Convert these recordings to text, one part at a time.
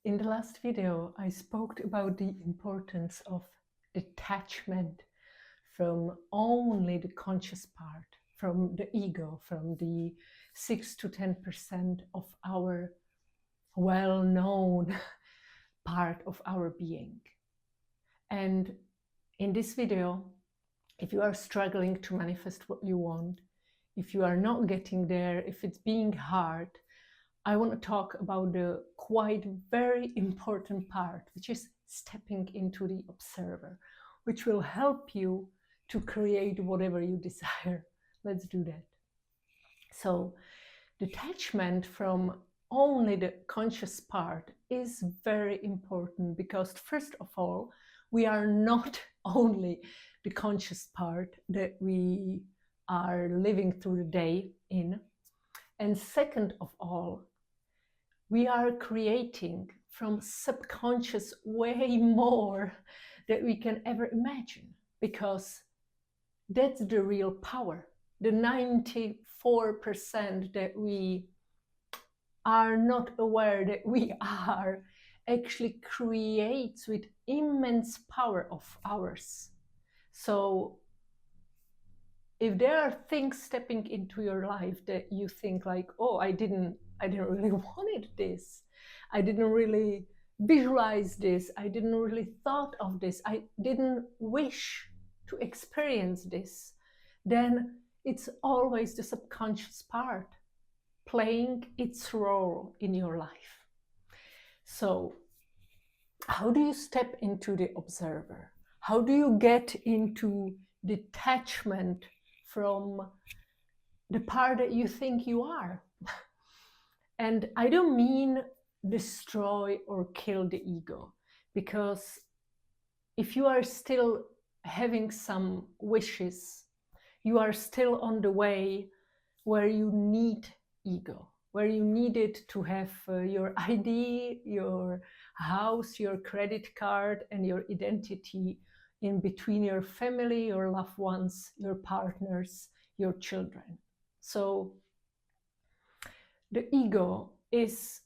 In the last video, I spoke about the importance of detachment from only the conscious part, from the ego, from the 6 to 10% of our well-known part of our being. And in this video, if you are struggling to manifest what you want, if you are not getting there, if it's being hard, I want to talk about the quite very important part, which is stepping into the observer, which will help you to create whatever you desire. Let's do that. So, detachment from only the conscious part is very important because, first of all, we are not only the conscious part that we are living through the day in. And second of all, we are creating from subconscious way more than we can ever imagine, because that's the real power. The 94% that we are not aware that we are actually creates with immense power of ours. So if there are things stepping into your life that you think like, oh, I didn't really wanted this, I didn't really visualize this, I didn't really thought of this, I didn't wish to experience this, then it's always the subconscious part playing its role in your life. So how do you step into the observer? How do you get into detachment from the part that you think you are? And I don't mean destroy or kill the ego, because if you are still having some wishes, you are still on the way where you need ego, where you need it to have your ID, your house, your credit card, and your identity in between your family, your loved ones, your partners, your children. So the ego is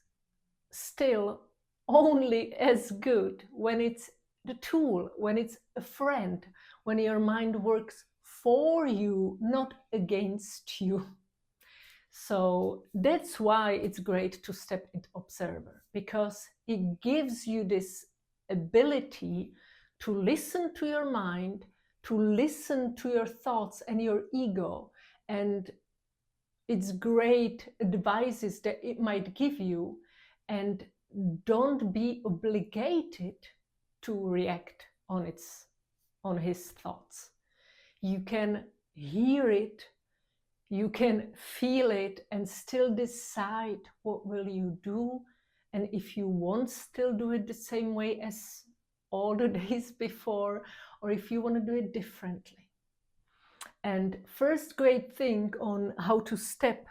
still only as good when it's the tool, when it's a friend, when your mind works for you, not against you. So that's why it's great to step into observer, because it gives you this ability to listen to your mind, to listen to your thoughts and your ego, and it's great advices that it might give you, and don't be obligated to react on his thoughts. You can hear it, you can feel it, and still decide what will you do, and if you want still do it the same way as all the days before, or if you want to do it differently. And first great thing on how to step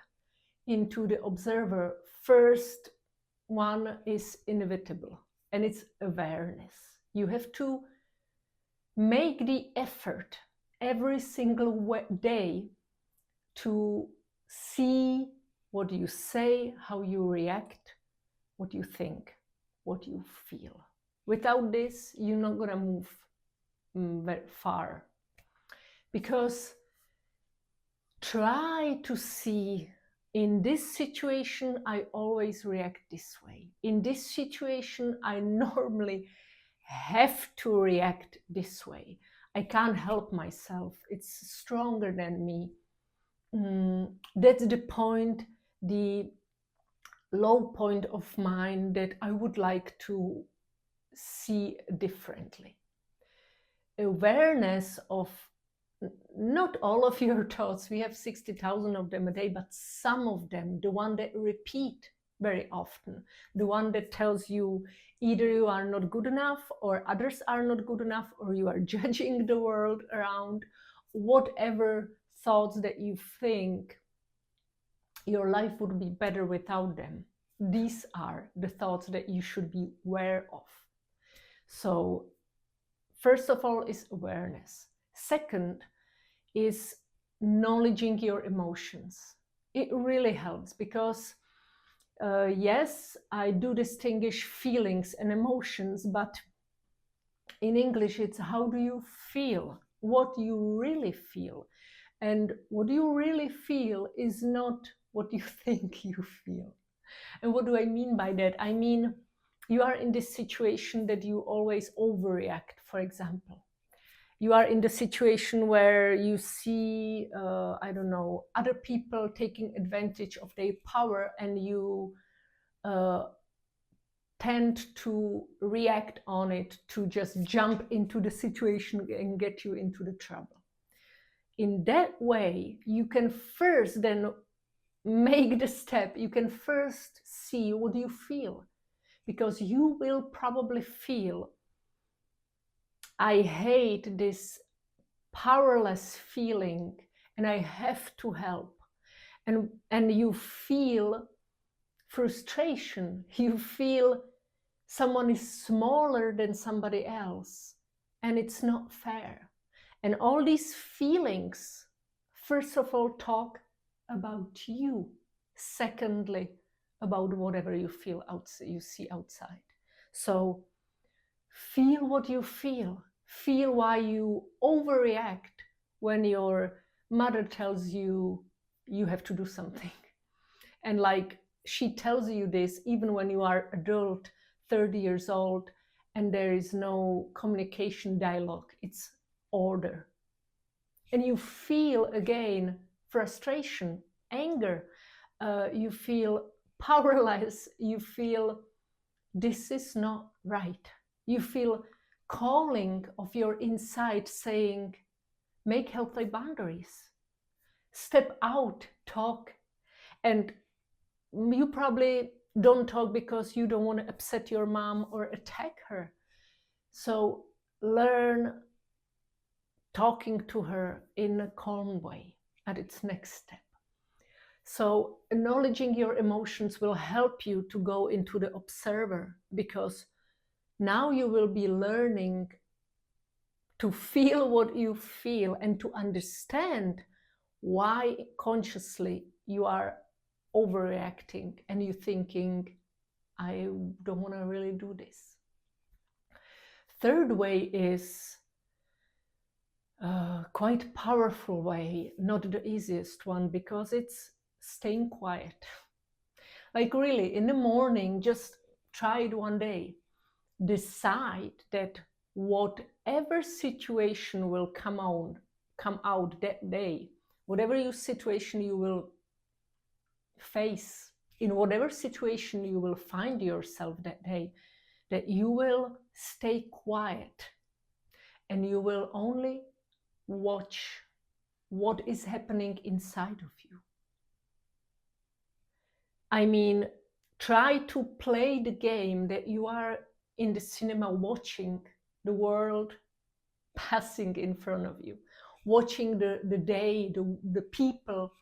into the observer, first one is inevitable, and it's awareness. You have to make the effort every single day to see what you say, how you react, what you think, what you feel. Without this, you're not going to move very far, because try to see, in this situation I always react this way, in this situation I normally have to react this way, I can't help myself, it's stronger than me. That's the point, the low point of mine that I would like to see differently. Awareness of not all of your thoughts, we have 60,000 of them a day, but some of them, the one that repeat very often, the one that tells you either you are not good enough, or others are not good enough, or you are judging the world around, whatever thoughts that you think your life would be better without them, these are the thoughts that you should be aware of. So first of all is awareness. Second is acknowledging your emotions. It really helps, because Yes, I do distinguish feelings and emotions, but in English it's how do you feel, what you really feel. And what you really feel is not what you think you feel. And what do I mean by that? I mean, you are in this situation that you always overreact, for example. You are in the situation where you see, I don't know, other people taking advantage of their power, and you uh, tend to react on it, to just jump into the situation and get you into the trouble. In that way, you can first then make the step. You can first see what you feel, because you will probably feel, I hate this powerless feeling and I have to help. And you feel frustration. You feel someone is smaller than somebody else and it's not fair. And all these feelings, first of all, talk about you. Secondly, about whatever you feel outside, you see outside. So feel what you feel. Feel why you overreact when your mother tells you you have to do something. And like she tells you this even when you are adult, 30 years old, and there is no communication dialogue. It's order. And you feel again frustration, anger. You feel powerless. You feel this is not right. You feel calling of your inside saying, make healthy boundaries. Step out, talk. And you probably don't talk because you don't want to upset your mom or attack her. So learn talking to her in a calm way at its next step. So acknowledging your emotions will help you to go into the observer, because now you will be learning to feel what you feel and to understand why consciously you are overreacting and you thinking, I don't want to really do this. Third way is quite powerful way, not the easiest one, because it's staying quiet. Like really, in the morning, just try it one day. Decide that whatever situation will come out that day, whatever your situation you will face, in whatever situation you will find yourself that day, that you will stay quiet and you will only watch what is happening inside of you. I mean, try to play the game that you are in the cinema watching the world passing in front of you, watching the day, the people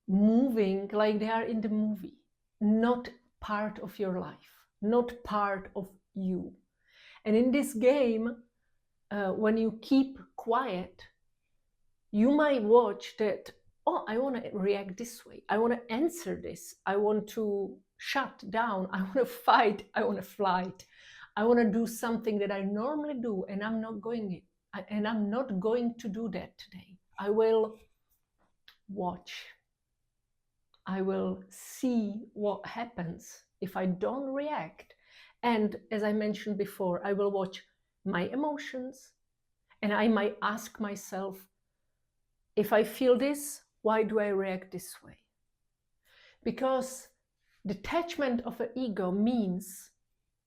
moving like they are in the movie, not part of your life, not part of you. And in this game, when you keep quiet, you might watch that, oh, I want to react this way. I want to answer this. I want to shut down. I want to fight. I want to flight. I want to do something that I normally do, and I'm not going to do that today. I will watch. I will see what happens if I don't react. And as I mentioned before, I will watch my emotions, and I might ask myself, if I feel this, why do I react this way? Because detachment of an ego means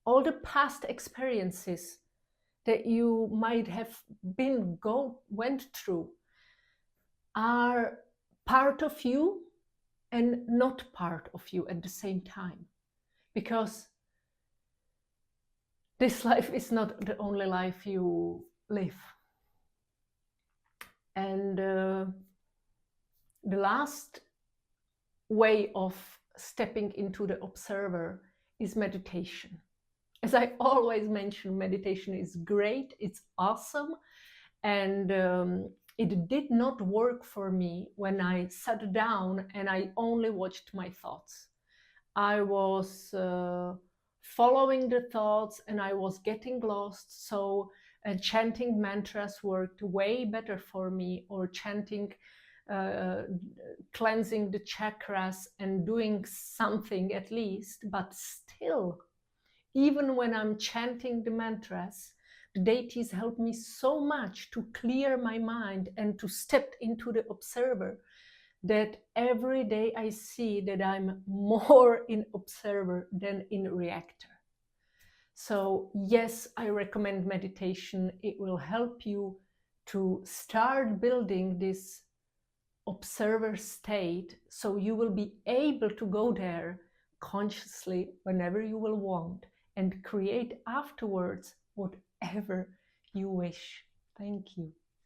all the past experiences that you might have went through are part of you and not part of you at the same time. Because this life is not the only life you live. And the last way of stepping into the observer is meditation. As I always mention, meditation is great, it's awesome, and it did not work for me when I sat down and I only watched my thoughts. I was following the thoughts and I was getting lost. So chanting mantras worked way better for me, or chanting, uh, cleansing the chakras and doing something at least. But still, even when I'm chanting the mantras, the deities help me so much to clear my mind and to step into the observer, that every day I see that I'm more in observer than in reactor. So yes, I recommend meditation. It will help you to start building this observer state, so you will be able to go there consciously whenever you will want and create afterwards whatever you wish. Thank you.